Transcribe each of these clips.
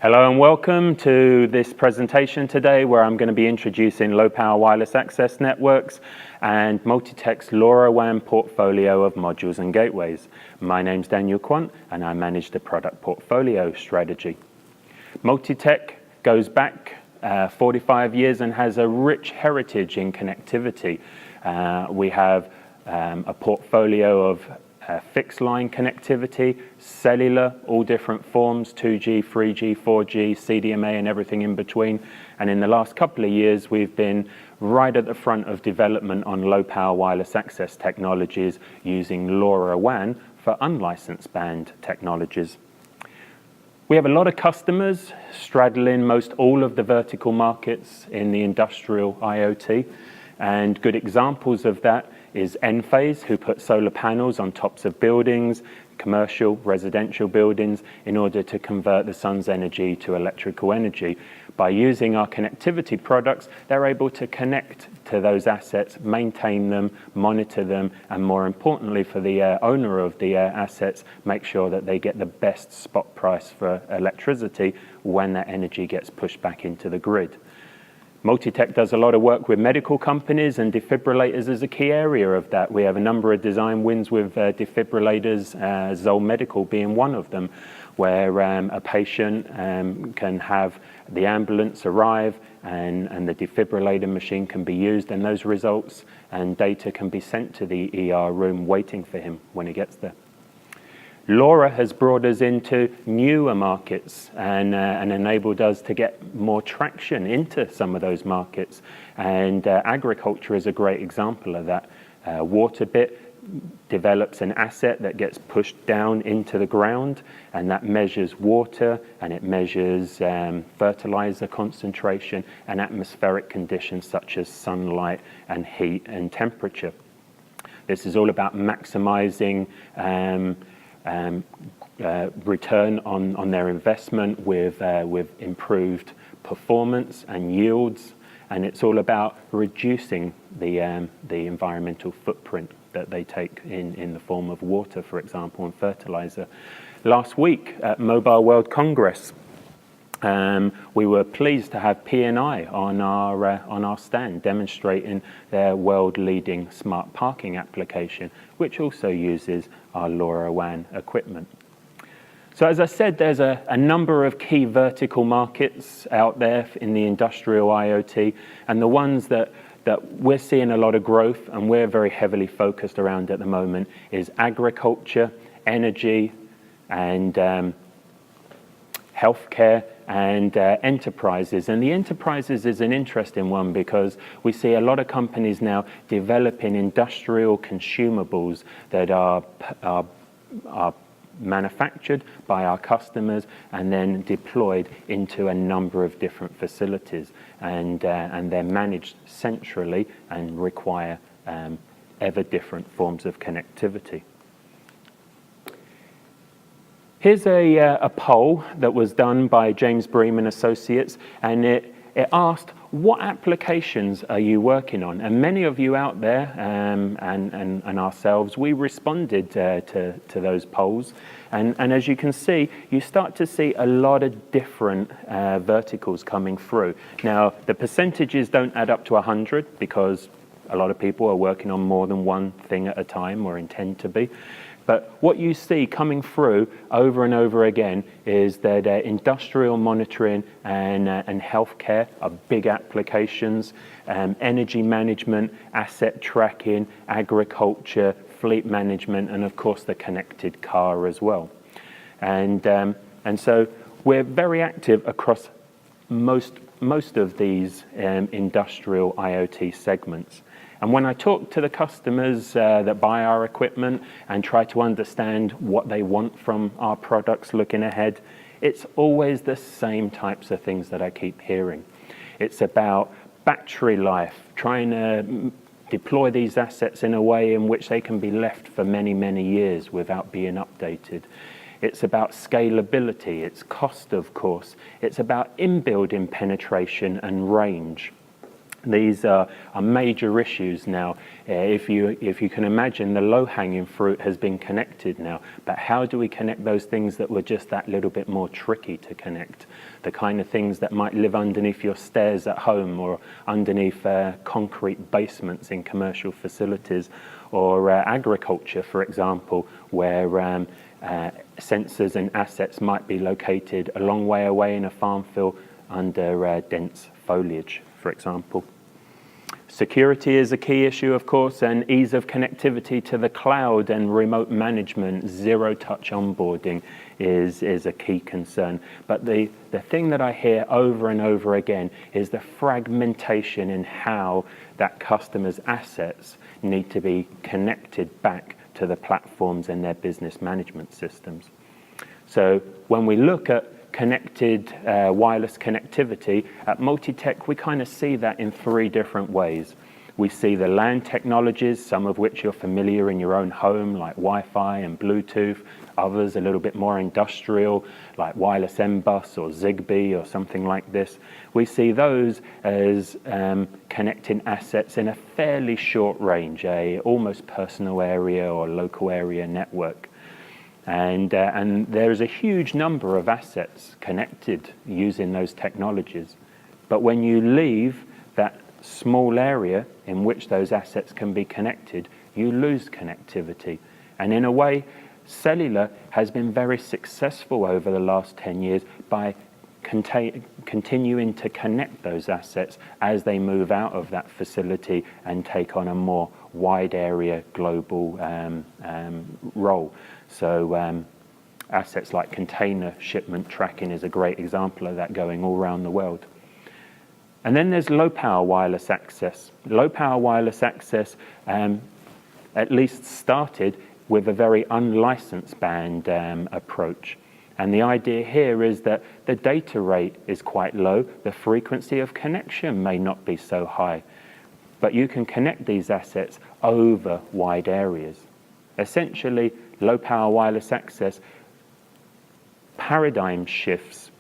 Hello and welcome to this presentation today where I'm going to be introducing low power wireless access networks and MultiTech's LoRaWAN portfolio of modules and gateways. My name's Daniel Quant and I manage the product portfolio strategy. MultiTech goes back 45 years and has a rich heritage in connectivity. We have a portfolio of fixed line connectivity, cellular, all different forms, 2G, 3G, 4G, CDMA and everything in between. And in the last couple of years, we've been right at the front of development on low power wireless access technologies using LoRaWAN for unlicensed band technologies. We have a lot of customers straddling most all of the vertical markets in the industrial IoT. And good examples of that is Enphase, who put solar panels on tops of buildings, commercial, residential buildings, in order to convert the sun's energy to electrical energy. By using our connectivity products, they're able to connect to those assets, maintain them, monitor them, and more importantly for the owner of the assets, make sure that they get the best spot price for electricity when that energy gets pushed back into the grid. MultiTech does a lot of work with medical companies, and defibrillators is a key area of that. We have a number of design wins with defibrillators, Zoll Medical being one of them, where a patient can have the ambulance arrive and the defibrillator machine can be used, and those results and data can be sent to the ER room waiting for him when he gets there. LoRa has brought us into newer markets and enabled us to get more traction into some of those markets. And agriculture is a great example of that. WaterBit develops an asset that gets pushed down into the ground, and that measures water, and it measures fertilizer concentration and atmospheric conditions such as sunlight and heat and temperature. This is all about maximizing return on their investment with improved performance and yields, and it's all about reducing the environmental footprint that they take in the form of water, for example, and fertilizer. Last week at Mobile World Congress, we were pleased to have P&I on our stand demonstrating their world-leading smart parking application, which also uses our LoRaWAN equipment. So as I said, there's a number of key vertical markets out there in the industrial IoT, and the ones that we're seeing a lot of growth and we're very heavily focused around at the moment is agriculture, energy, and healthcare, and enterprises. And the enterprises is an interesting one because we see a lot of companies now developing industrial consumables that are manufactured by our customers and then deployed into a number of different facilities, and they're managed centrally and require ever different forms of connectivity. Here's a poll that was done by James Bream and Associates, and it asked, what applications are you working on? And many of you out there and ourselves, we responded to those polls. And as you can see, you start to see a lot of different verticals coming through. Now, the percentages don't add up to 100 because a lot of people are working on more than one thing at a time or intend to be. But what you see coming through over and over again is that industrial monitoring and healthcare are big applications, energy management, asset tracking, agriculture, fleet management, and of course the connected car as well. And so we're very active across most of these industrial IoT segments. And when I talk to the customers that buy our equipment and try to understand what they want from our products looking ahead, it's always the same types of things that I keep hearing. It's about battery life, trying to deploy these assets in a way in which they can be left for many, many years without being updated. It's about scalability, it's cost, of course. It's about in-building penetration and range. These are major issues now. If you can imagine, the low-hanging fruit has been connected now, but how do we connect those things that were just that little bit more tricky to connect? The kind of things that might live underneath your stairs at home, or underneath concrete basements in commercial facilities, or agriculture, for example, where sensors and assets might be located a long way away in a farm field under dense foliage, for example. Security is a key issue, of course, and ease of connectivity to the cloud and remote management, zero-touch onboarding is a key concern. But the thing that I hear over and over again is the fragmentation in how that customer's assets need to be connected back to the platforms and their business management systems. So when we look at connected wireless connectivity, at MultiTech we kind of see that in three different ways. We see the LAN technologies, some of which you're familiar in your own home, like Wi-Fi and Bluetooth, others a little bit more industrial, like wireless MBus or Zigbee or something like this. We see those as connecting assets in a fairly short range, a almost personal area or local area network. And there's a huge number of assets connected using those technologies. But when you leave that small area in which those assets can be connected, you lose connectivity. And in a way, cellular has been very successful over the last 10 years by continuing to connect those assets as they move out of that facility and take on a more wide area global role. So assets like container shipment tracking is a great example of that, going all around the world. And then there's low power wireless access. Low power wireless access at least started with a very unlicensed band approach. And the idea here is that the data rate is quite low, the frequency of connection may not be so high, but you can connect these assets over wide areas. Essentially, low power wireless access paradigm shifts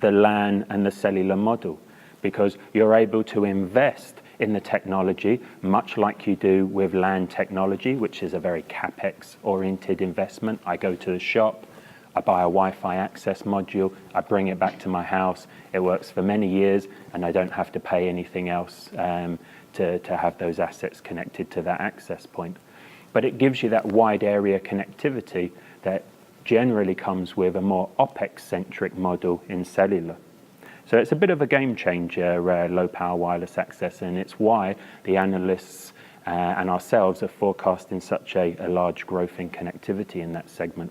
the LAN and the cellular model, because you're able to invest in the technology, much like you do with LAN technology, which is a very CapEx-oriented investment. I go to the shop, I buy a Wi-Fi access module, I bring it back to my house, it works for many years, and I don't have to pay anything else to have those assets connected to that access point. But it gives you that wide area connectivity that generally comes with a more OpEx-centric model in cellular. So it's a bit of a game changer, low power wireless access, and it's why the analysts and ourselves are forecasting such a large growth in connectivity in that segment.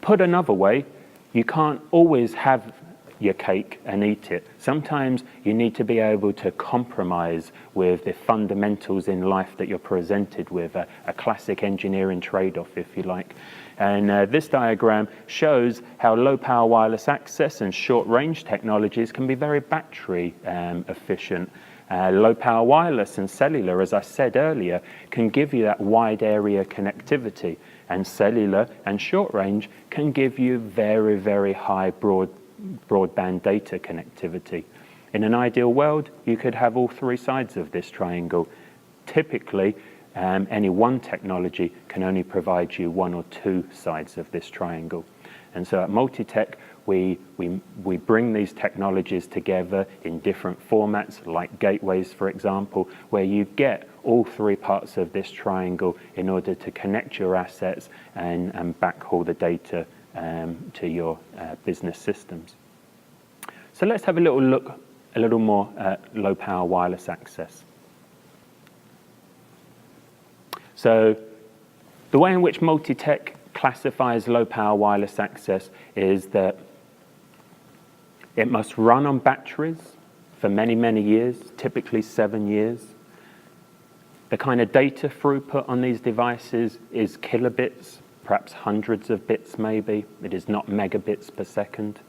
Put another way, you can't always have your cake and eat it. Sometimes you need to be able to compromise with the fundamentals in life that you're presented with, a classic engineering trade-off, if you like. And this diagram shows how low power wireless access and short range technologies can be very battery efficient. Low power wireless and cellular, as I said earlier, can give you that wide area connectivity, and cellular and short range can give you very, very high broadband data connectivity. In an ideal world, you could have all three sides of this triangle. Typically, any one technology can only provide you one or two sides of this triangle. And so at MultiTech, we bring these technologies together in different formats, like gateways, for example, where you get all three parts of this triangle in order to connect your assets and backhaul the data to your business systems. So let's have a little more at low power wireless access. So the way in which MultiTech classifies low power wireless access is that it must run on batteries for many, many years, typically 7 years. The kind of data throughput on these devices is kilobits, perhaps hundreds of bits maybe. It is not megabits per second.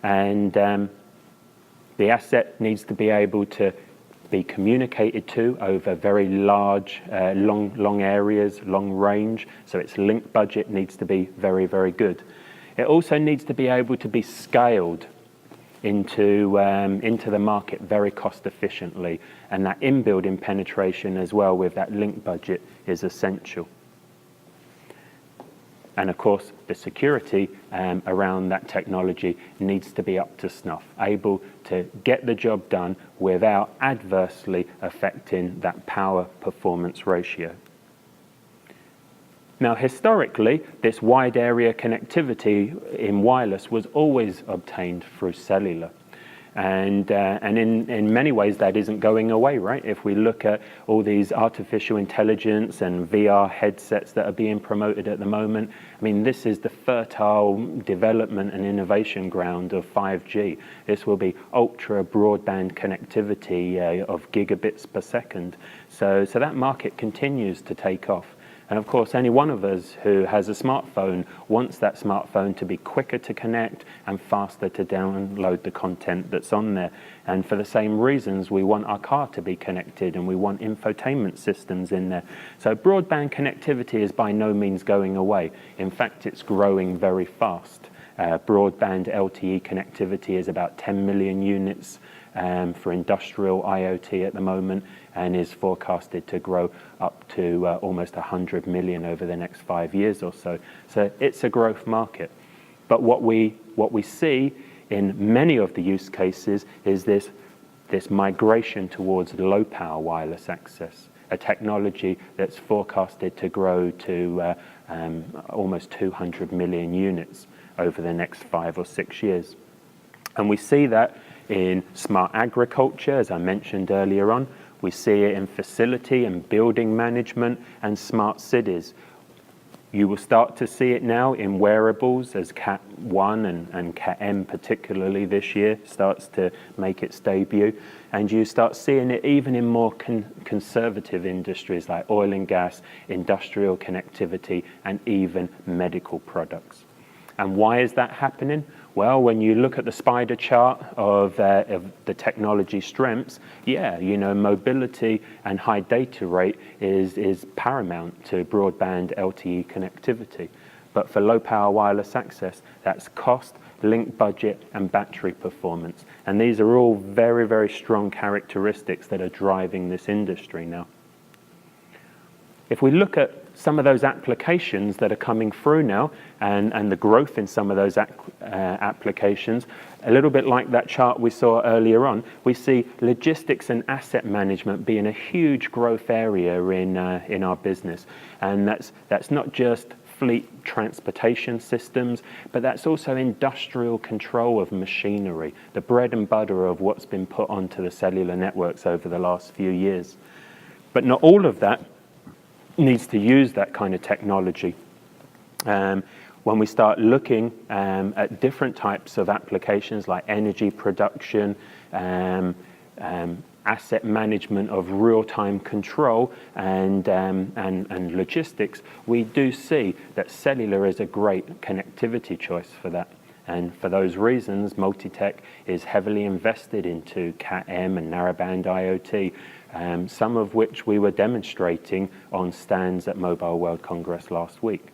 And the asset needs to be able to be communicated to over very large, long areas, long range. So its link budget needs to be very, very good. It also needs to be able to be scaled. into the market very cost efficiently, and that in-building penetration as well with that link budget is essential. And of course, the security around that technology needs to be up to snuff, able to get the job done without adversely affecting that power performance ratio. Now, historically, this wide area connectivity in wireless was always obtained through cellular. And in many ways, that isn't going away, right? If we look at all these artificial intelligence and VR headsets that are being promoted at the moment, I mean, this is the fertile development and innovation ground of 5G. This will be ultra broadband connectivity of gigabits per second. So that market continues to take off. And of course, any one of us who has a smartphone wants that smartphone to be quicker to connect and faster to download the content that's on there. And for the same reasons, we want our car to be connected and we want infotainment systems in there. So broadband connectivity is by no means going away. In fact, it's growing very fast. Broadband LTE connectivity is about 10 million units for industrial IoT at the moment, and is forecasted to grow up to almost 100 million over the next 5 years or so. So it's a growth market. But what we see in many of the use cases is this migration towards low power wireless access, a technology that's forecasted to grow to almost 200 million units over the next 5 or 6 years. And we see that in smart agriculture, as I mentioned earlier on. We see it in facility and building management and smart cities. You will start to see it now in wearables as Cat 1 and Cat M particularly this year starts to make its debut. And you start seeing it even in more conservative industries like oil and gas, industrial connectivity, and even medical products. And why is that happening? Well, when you look at the spider chart of the technology strengths, mobility and high data rate is paramount to broadband LTE connectivity. But for low power wireless access, that's cost, link budget, and battery performance. And these are all very, very strong characteristics that are driving this industry now. If we look at some of those applications that are coming through now and the growth in some of those applications, a little bit like that chart we saw earlier on, we see logistics and asset management being a huge growth area in our business. And that's not just fleet transportation systems, but that's also industrial control of machinery, the bread and butter of what's been put onto the cellular networks over the last few years. But not all of that needs to use that kind of technology. When we start looking at different types of applications like energy production, asset management of real-time control, and logistics, we do see that cellular is a great connectivity choice for that. And for those reasons, MultiTech is heavily invested into Cat M and narrowband IoT, some of which we were demonstrating on stands at Mobile World Congress last week.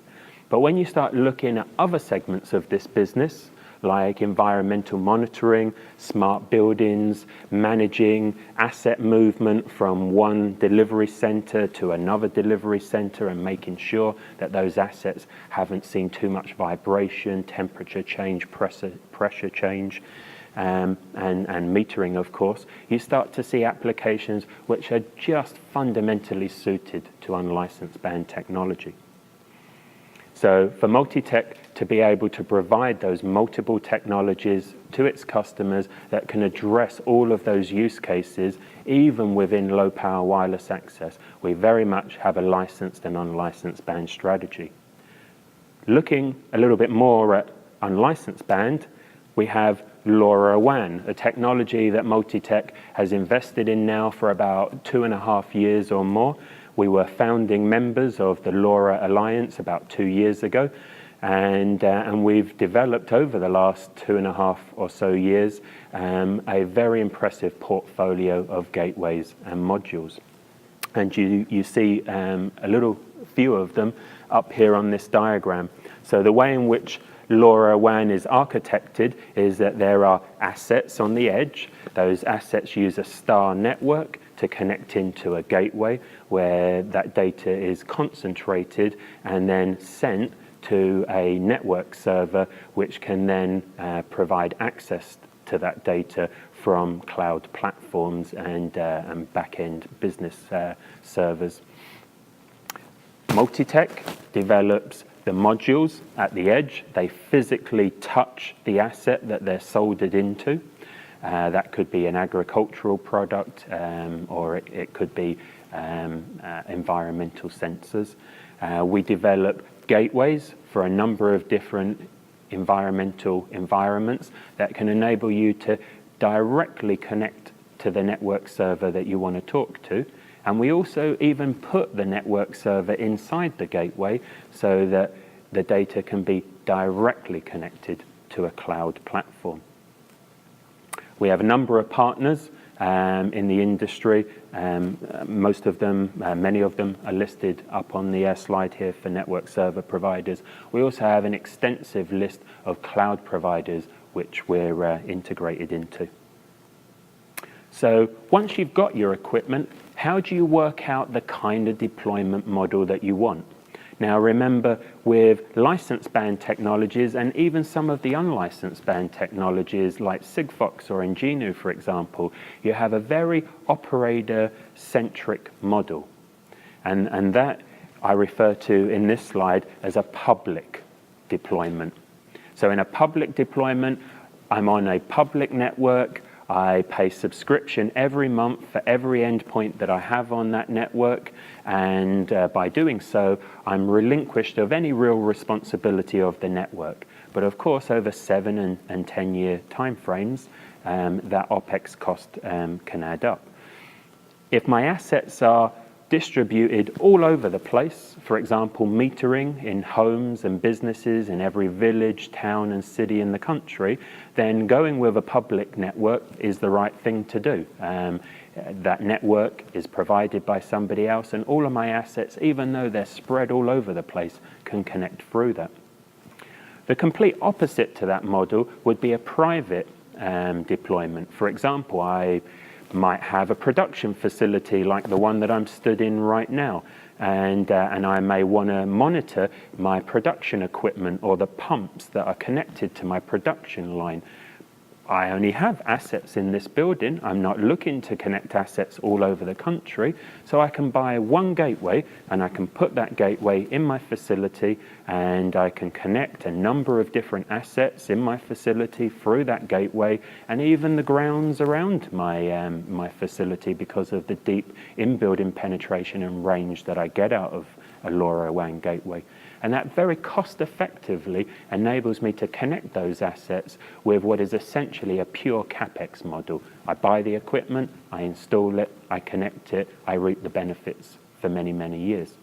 But when you start looking at other segments of this business, like environmental monitoring, smart buildings, managing asset movement from one delivery center to another delivery center and making sure that those assets haven't seen too much vibration, temperature change, pressure change, and metering, of course, you start to see applications which are just fundamentally suited to unlicensed band technology. So for MultiTech to be able to provide those multiple technologies to its customers that can address all of those use cases, even within low power wireless access, we very much have a licensed and unlicensed band strategy. Looking a little bit more at unlicensed band, we have LoRaWAN, a technology that MultiTech has invested in now for about 2.5 years or more. We were founding members of the LoRa Alliance about 2 years ago, and we've developed over the last 2.5 or so years a very impressive portfolio of gateways and modules. And you see a little few of them up here on this diagram. So the way in which LoRaWAN is architected is that there are assets on the edge. Those assets use a star network to connect into a gateway where that data is concentrated and then sent to a network server, which can then provide access to that data from cloud platforms and back-end business servers. MultiTech develops the modules at the edge. They physically touch the asset that they're soldered into. That could be an agricultural product, or it could be environmental sensors. We develop gateways for a number of different environmental environments that can enable you to directly connect to the network server that you want to talk to. And we also even put the network server inside the gateway so that the data can be directly connected to a cloud platform. We have a number of partners in the industry. Most of them, many of them are listed up on the slide here for network server providers. We also have an extensive list of cloud providers which we're integrated into. So once you've got your equipment, how do you work out the kind of deployment model that you want? Now remember, with licensed band technologies and even some of the unlicensed band technologies like Sigfox or Ingenu, for example, you have a very operator-centric model. And that I refer to in this slide as a public deployment. So in a public deployment, I'm on a public network. I pay subscription every month for every endpoint that I have on that network, and by doing so, I'm relinquished of any real responsibility of the network. But of course, over 7 and 10 year timeframes, that OPEX cost can add up. If my assets are distributed all over the place, for example, metering in homes and businesses in every village, town and city in the country, then going with a public network is the right thing to do. That network is provided by somebody else, and all of my assets, even though they're spread all over the place, can connect through that. The complete opposite to that model would be a private deployment. For example, I might have a production facility like the one that I'm stood in right now, and I may want to monitor my production equipment or the pumps that are connected to my production line. I only have assets in this building. I'm not looking to connect assets all over the country, so I can buy one gateway and I can put that gateway in my facility, and I can connect a number of different assets in my facility through that gateway, and even the grounds around my my facility, because of the deep in-building penetration and range that I get out of a LoRaWAN gateway. And that very cost effectively enables me to connect those assets with what is essentially a pure CapEx model. I buy the equipment, I install it, I connect it, I reap the benefits for many, many years.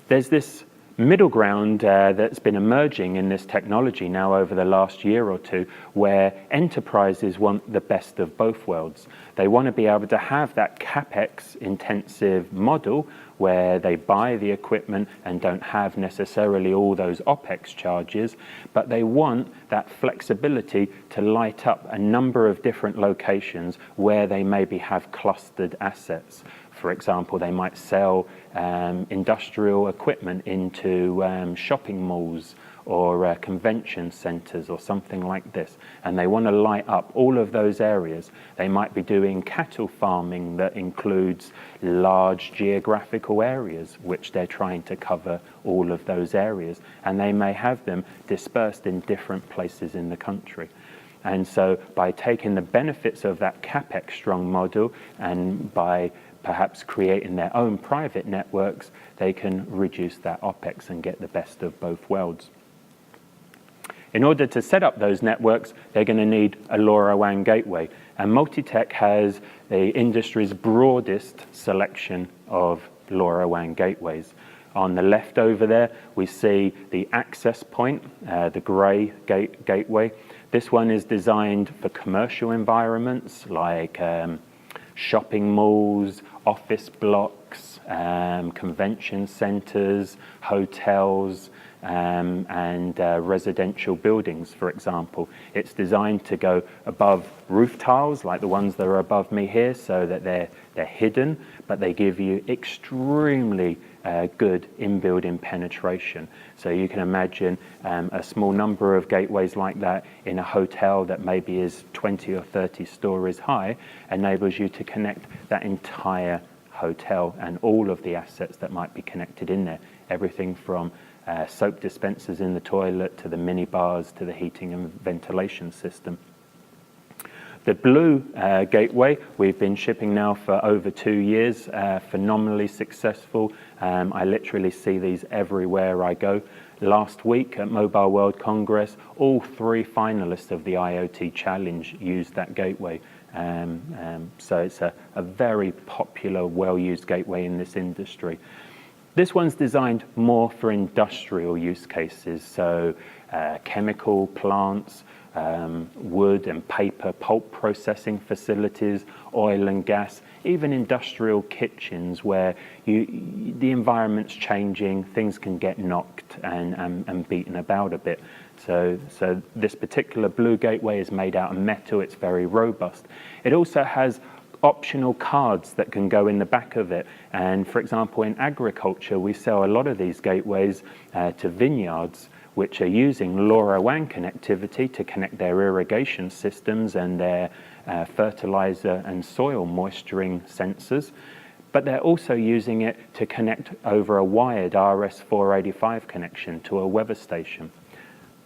There's this middle ground that's been emerging in this technology now over the last year or two, where enterprises want the best of both worlds. They want to be able to have that CapEx intensive model where they buy the equipment and don't have necessarily all those OPEX charges, but they want that flexibility to light up a number of different locations where they maybe have clustered assets. For example, they might sell industrial equipment into shopping malls or convention centers or something like this, and they want to light up all of those areas. They might be doing cattle farming that includes large geographical areas, which they're trying to cover all of those areas, and they may have them dispersed in different places in the country. And so by taking the benefits of that CapEx strong model, and by perhaps creating their own private networks, they can reduce that OPEX and get the best of both worlds. In order to set up those networks, they're going to need a LoRaWAN gateway. And MultiTech has the industry's broadest selection of LoRaWAN gateways. On the left over there, we see the access point, the gray gateway. This one is designed for commercial environments like shopping malls, office blocks, convention centers, hotels, and residential buildings, for example. It's designed to go above roof tiles, like the ones that are above me here, so that they're hidden, but they give you extremely good in-building penetration. So you can imagine a small number of gateways like that in a hotel that maybe is 20 or 30 stories high enables you to connect that entire hotel and all of the assets that might be connected in there. Everything from soap dispensers in the toilet to the mini bars to the heating and ventilation system. The blue gateway we've been shipping now for over 2 years, phenomenally successful. I literally see these everywhere I go. Last week at Mobile World Congress, all 3 finalists of the IoT Challenge used that gateway. So it's a very popular, well-used gateway in this industry. This one's designed more for industrial use cases, so chemical plants, wood and paper pulp processing facilities, oil and gas, even industrial kitchens where the environment's changing, things can get knocked and beaten about a bit. So this particular blue gateway is made out of metal, it's very robust. It also has optional cards that can go in the back of it. And for example, in agriculture, we sell a lot of these gateways to vineyards, which are using LoRaWAN connectivity to connect their irrigation systems and their fertilizer and soil moisturing sensors. But they're also using it to connect over a wired RS485 connection to a weather station.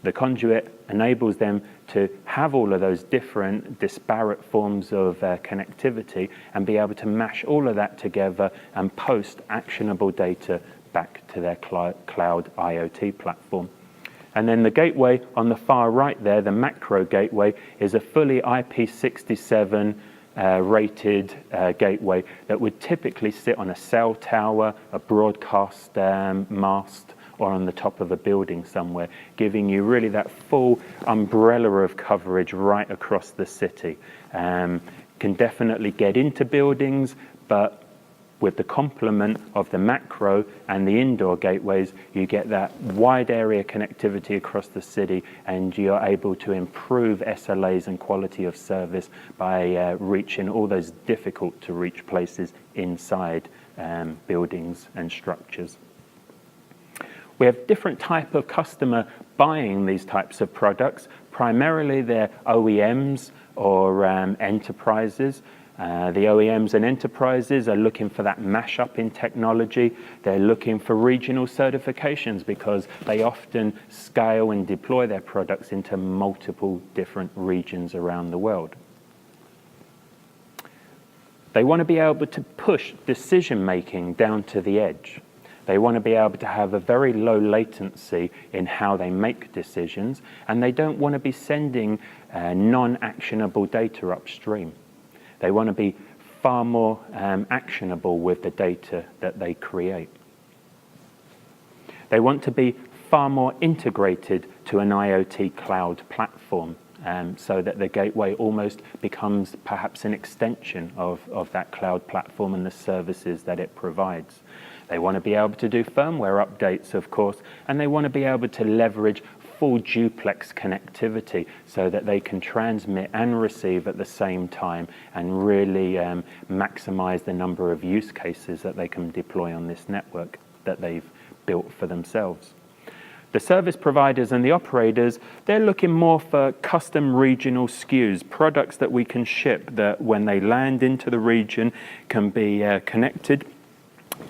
The conduit enables them to have all of those different disparate forms of connectivity and be able to mash all of that together and post actionable data back to their cloud IoT platform. And then the gateway on the far right there, the macro gateway, is a fully IP67 rated gateway that would typically sit on a cell tower, a broadcast mast, or on the top of a building somewhere, giving you really that full umbrella of coverage right across the city. Can definitely get into buildings, but with the complement of the macro and the indoor gateways, you get that wide area connectivity across the city, and you're able to improve SLAs and quality of service by reaching all those difficult to reach places inside buildings and structures. We have different type of customer buying these types of products. Primarily they're OEMs or enterprises. The OEMs and enterprises are looking for that mashup in technology. They're looking for regional certifications because they often scale and deploy their products into multiple different regions around the world. They want to be able to push decision-making down to the edge. They want to be able to have a very low latency in how they make decisions, and they don't want to be sending non-actionable data upstream. They want to be far more actionable with the data that they create. They want to be far more integrated to an IoT cloud platform, so that the gateway almost becomes perhaps an extension of that cloud platform and the services that it provides. They want to be able to do firmware updates, of course, and they want to be able to leverage full duplex connectivity so that they can transmit and receive at the same time and really maximize the number of use cases that they can deploy on this network that they've built for themselves. The service providers and the operators, they're looking more for custom regional SKUs, products that we can ship that when they land into the region can be connected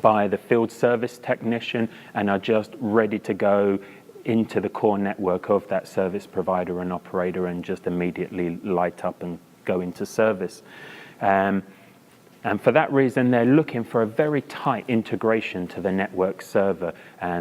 by the field service technician and are just ready to go into the core network of that service provider and operator and just immediately light up and go into service. And for that reason, they're looking for a very tight integration to the network server.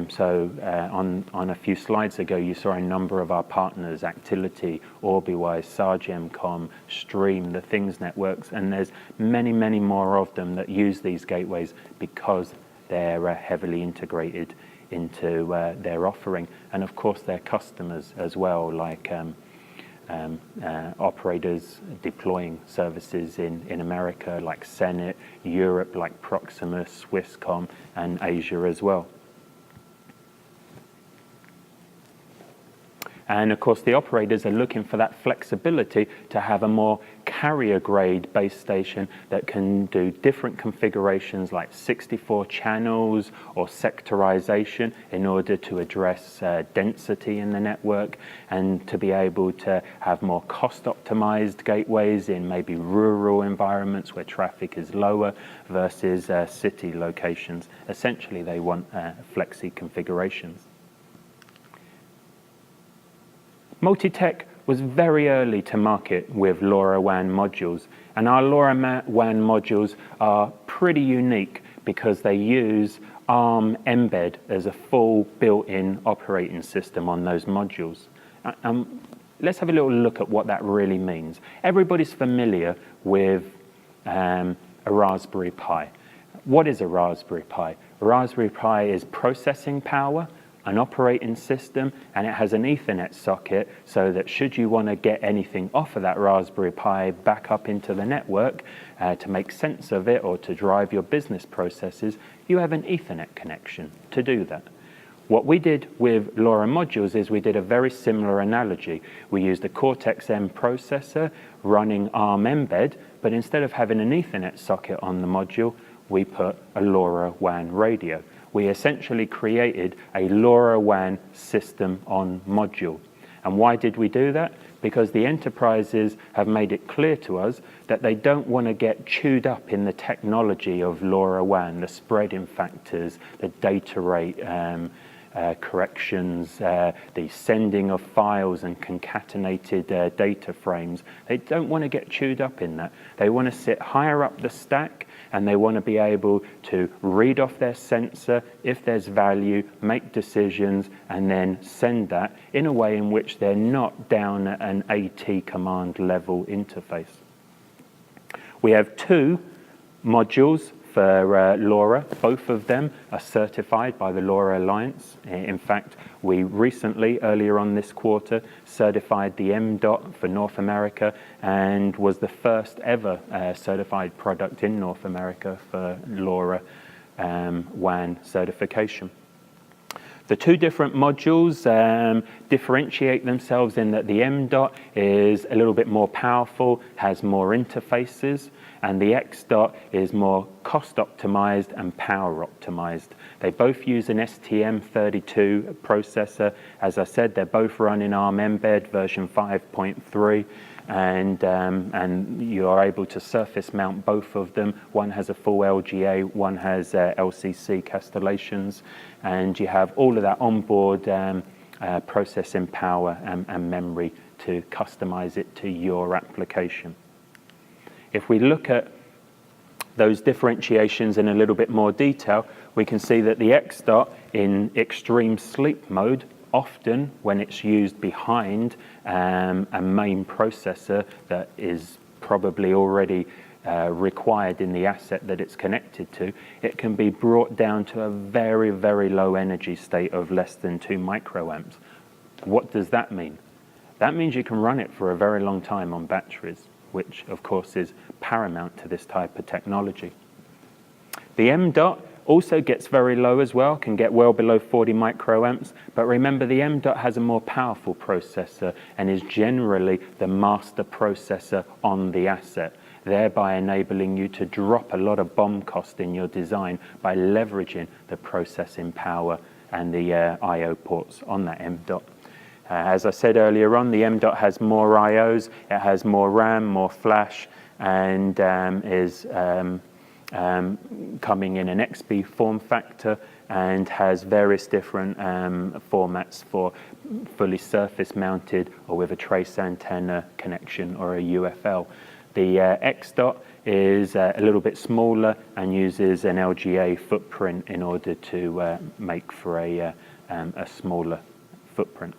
So on a few slides ago, you saw a number of our partners, Actility, Orbiwise, Sargemcom, Stream, the Things networks, and there's many, many more of them that use these gateways because they're heavily integrated into their offering. And of course, their customers as well, like operators deploying services in America like Senate, Europe like Proximus, Swisscom, and Asia as well. And of course, the operators are looking for that flexibility to have a more carrier-grade base station that can do different configurations like 64 channels or sectorization in order to address density in the network, and to be able to have more cost-optimized gateways in maybe rural environments where traffic is lower versus city locations. Essentially, they want flexi configurations. MultiTech was very early to market with LoRaWAN modules, and our LoRaWAN modules are pretty unique because they use ARM Embed as a full built-in operating system on those modules. Let's have a little look at what that really means. Everybody's familiar with a Raspberry Pi. What is a Raspberry Pi? A Raspberry Pi is processing power, an operating system, and it has an Ethernet socket so that should you want to get anything off of that Raspberry Pi back up into the network to make sense of it or to drive your business processes, you have an Ethernet connection to do that. What we did with LoRa modules is we did a very similar analogy. We used a Cortex-M processor running ARM Embed, but instead of having an Ethernet socket on the module, we put a LoRaWAN radio. We essentially created a LoRaWAN system on module. And why did we do that? Because the enterprises have made it clear to us that they don't want to get chewed up in the technology of LoRaWAN, the spreading factors, the data rate corrections, the sending of files and concatenated data frames. They don't want to get chewed up in that. They want to sit higher up the stack, and they want to be able to read off their sensor if there's value, make decisions, and then send that in a way in which they're not down at an AT command level interface. We have two modules for LoRa. Both of them are certified by the LoRa Alliance. In fact, we recently, earlier on this quarter, certified the mDot for North America and was the first ever certified product in North America for LoRa WAN certification. The two different modules differentiate themselves in that the mDot is a little bit more powerful, has more interfaces, and the xDot is more cost optimized and power optimized. They both use an STM32 processor. As I said, they're both running ARM Embed version 5.3. And you are able to surface mount both of them. One has a full LGA, one has LCC castellations, and you have all of that onboard processing power and memory to customize it to your application. If we look at those differentiations in a little bit more detail, we can see that the xDot in extreme sleep mode, often when it's used behind a main processor that is probably already required in the asset that it's connected to, it can be brought down to a very, very low energy state of less than 2 microamps. What does that mean? That means you can run it for a very long time on batteries, which of course is paramount to this type of technology. The mDot also gets very low as well, can get well below 40 microamps, but remember the mDot has a more powerful processor and is generally the master processor on the asset, thereby enabling you to drop a lot of BOM cost in your design by leveraging the processing power and the I/O ports on that mDot. As I said earlier on, the mDot has more I/Os, it has more RAM, more flash, and is coming in an XB form factor and has various different formats for fully surface mounted or with a trace antenna connection or a UFL. The xDot is a little bit smaller and uses an LGA footprint in order to make for a smaller footprint.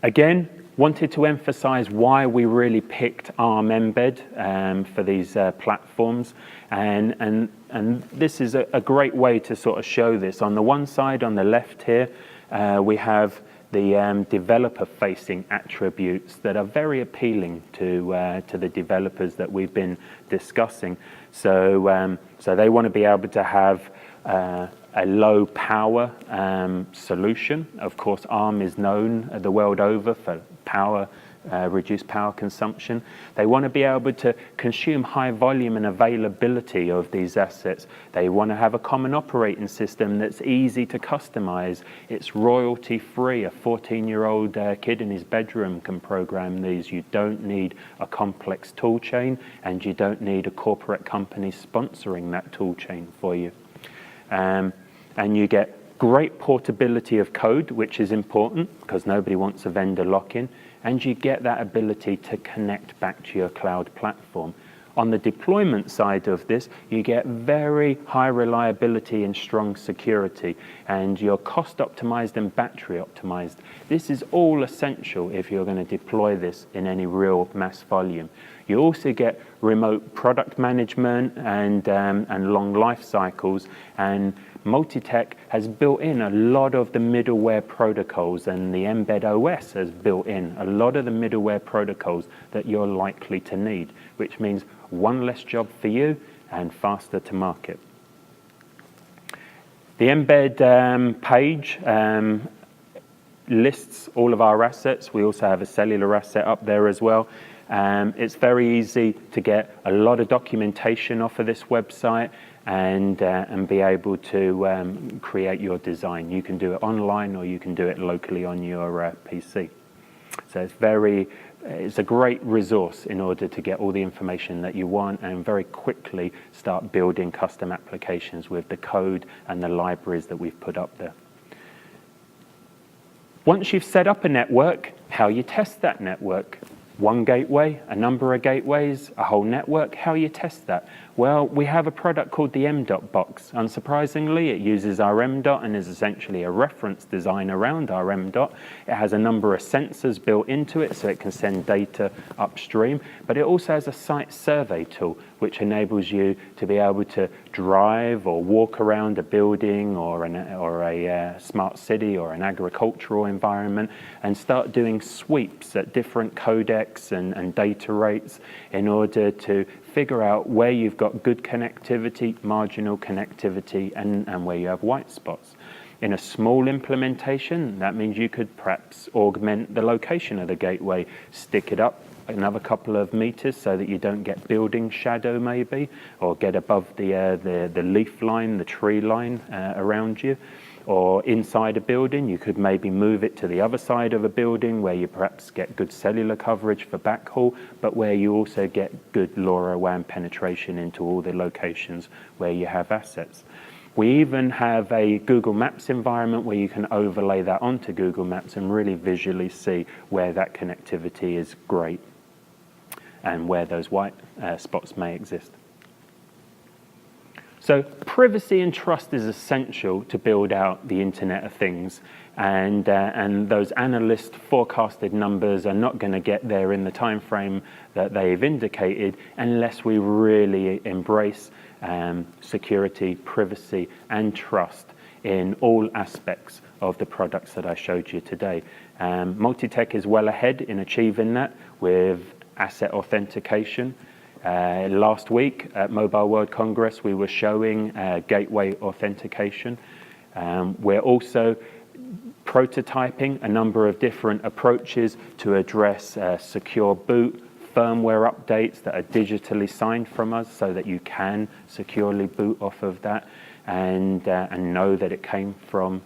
Again, wanted to emphasize why we really picked ARM Embed for these platforms, and this is a great way to sort of show this. On the one side, on the left here, we have the developer-facing attributes that are very appealing to the developers that we've been discussing. So they want to be able to have a low power solution. Of course, ARM is known the world over for reduced power consumption. They want to be able to consume high volume and availability of these assets. They want to have a common operating system that's easy to customize. It's royalty free. A 14-year-old kid in his bedroom can program these. You don't need a complex tool chain, and you don't need a corporate company sponsoring that tool chain for you. And you get great portability of code, which is important because nobody wants a vendor lock-in, and you get that ability to connect back to your cloud platform. On the deployment side of this, you get very high reliability and strong security, and you're cost optimized and battery optimized. This is all essential if you're going to deploy this in any real mass volume. You also get remote product management and long life cycles, and MultiTech has built in a lot of the middleware protocols, and the Embed OS has built in a lot of the middleware protocols that you're likely to need, which means one less job for you and faster to market. The Embed page lists all of our assets. We also have a cellular asset up there as well. It's very easy to get a lot of documentation off of this website and be able to create your design. You can do it online, or you can do it locally on your PC. So it's a great resource in order to get all the information that you want and very quickly start building custom applications with the code and the libraries that we've put up there. Once you've set up a network, how you test that network? One gateway, a number of gateways, a whole network, how you test that? Well, we have a product called the mDot box. Unsurprisingly, it uses our mDot and is essentially a reference design around our mDot. It has a number of sensors built into it so it can send data upstream, but it also has a site survey tool which enables you to be able to drive or walk around a building or a smart city or an agricultural environment and start doing sweeps at different codecs and data rates in order to figure out where you've got good connectivity, marginal connectivity, and where you have white spots. In a small implementation, that means you could perhaps augment the location of the gateway, stick it up another couple of meters so that you don't get building shadow maybe, or get above the leaf line, the tree line around you. Or inside a building, you could maybe move it to the other side of a building where you perhaps get good cellular coverage for backhaul, but where you also get good LoRaWAN penetration into all the locations where you have assets. We even have a Google Maps environment where you can overlay that onto Google Maps and really visually see where that connectivity is great and where those white spots may exist. So privacy and trust is essential to build out the Internet of Things, and those analyst forecasted numbers are not going to get there in the time frame that they've indicated unless we really embrace security, privacy, and trust in all aspects of the products that I showed you today. MultiTech is well ahead in achieving that with asset authentication. Last week at Mobile World Congress, we were showing gateway authentication. We're also prototyping a number of different approaches to address secure boot, firmware updates that are digitally signed from us so that you can securely boot off of that and know that it came from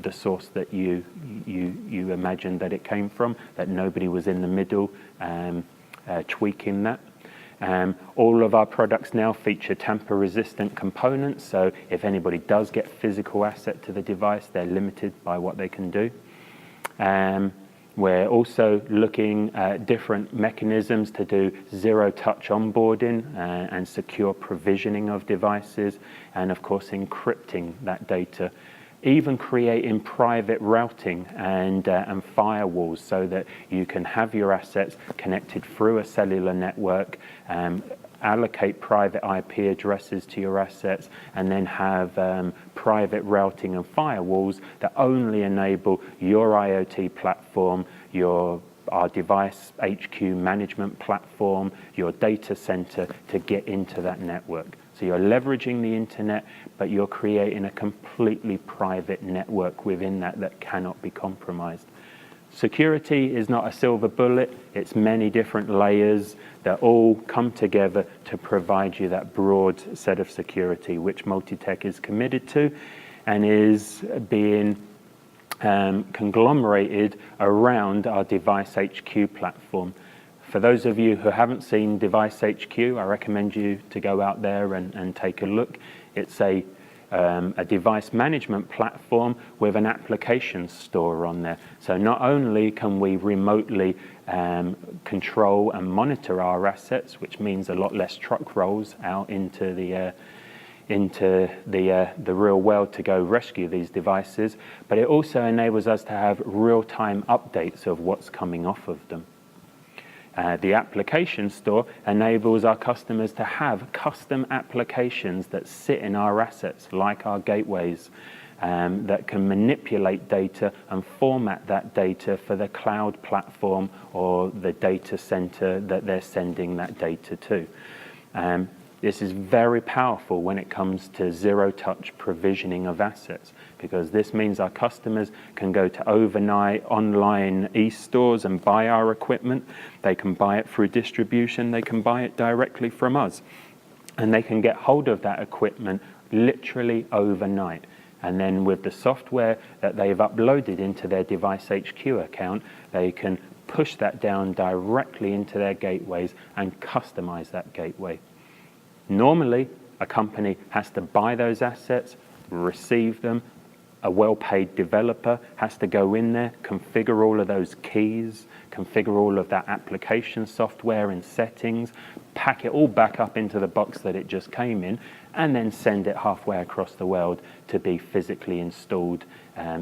the source that you imagined that it came from, that nobody was in the middle tweaking that. All of our products now feature tamper-resistant components, so if anybody does get physical asset to the device, they're limited by what they can do. We're also looking at different mechanisms to do zero-touch onboarding and secure provisioning of devices, and of course encrypting that data. Even creating private routing and firewalls so that you can have your assets connected through a cellular network allocate private IP addresses to your assets, and then have private routing and firewalls that only enable your IoT platform, our DeviceHQ management platform, your data center to get into that network. So you're leveraging the internet, but you're creating a completely private network within that cannot be compromised. Security is not a silver bullet. It's many different layers that all come together to provide you that broad set of security, which Multitech is committed to and is being conglomerated around our DeviceHQ platform. For those of you who haven't seen DeviceHQ, I recommend you to go out there and take a look. It's a device management platform with an application store on there. So not only can we remotely control and monitor our assets, which means a lot less truck rolls out into the real world to go rescue these devices, but it also enables us to have real-time updates of what's coming off of them. The application store enables our customers to have custom applications that sit in our assets, like our gateways, that can manipulate data and format that data for the cloud platform or the data center that they're sending that data to. This is very powerful when it comes to zero-touch provisioning of assets, because this means our customers can go to overnight online e-stores and buy our equipment. They can buy it through distribution. They can buy it directly from us. And they can get hold of that equipment literally overnight. And then with the software that they've uploaded into their DeviceHQ account, they can push that down directly into their gateways and customize that gateway. Normally, a company has to buy those assets, receive them. A well-paid developer has to go in there, configure all of those keys, configure all of that application software and settings, pack it all back up into the box that it just came in, and then send it halfway across the world to be physically installed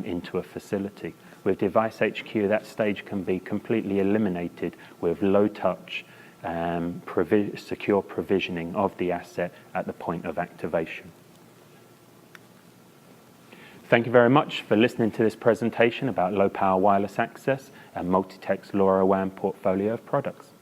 into a facility. With DeviceHQ, that stage can be completely eliminated with low-touch, secure provisioning of the asset at the point of activation. Thank you very much for listening to this presentation about low-power wireless access and Multitech's LoRaWAN portfolio of products.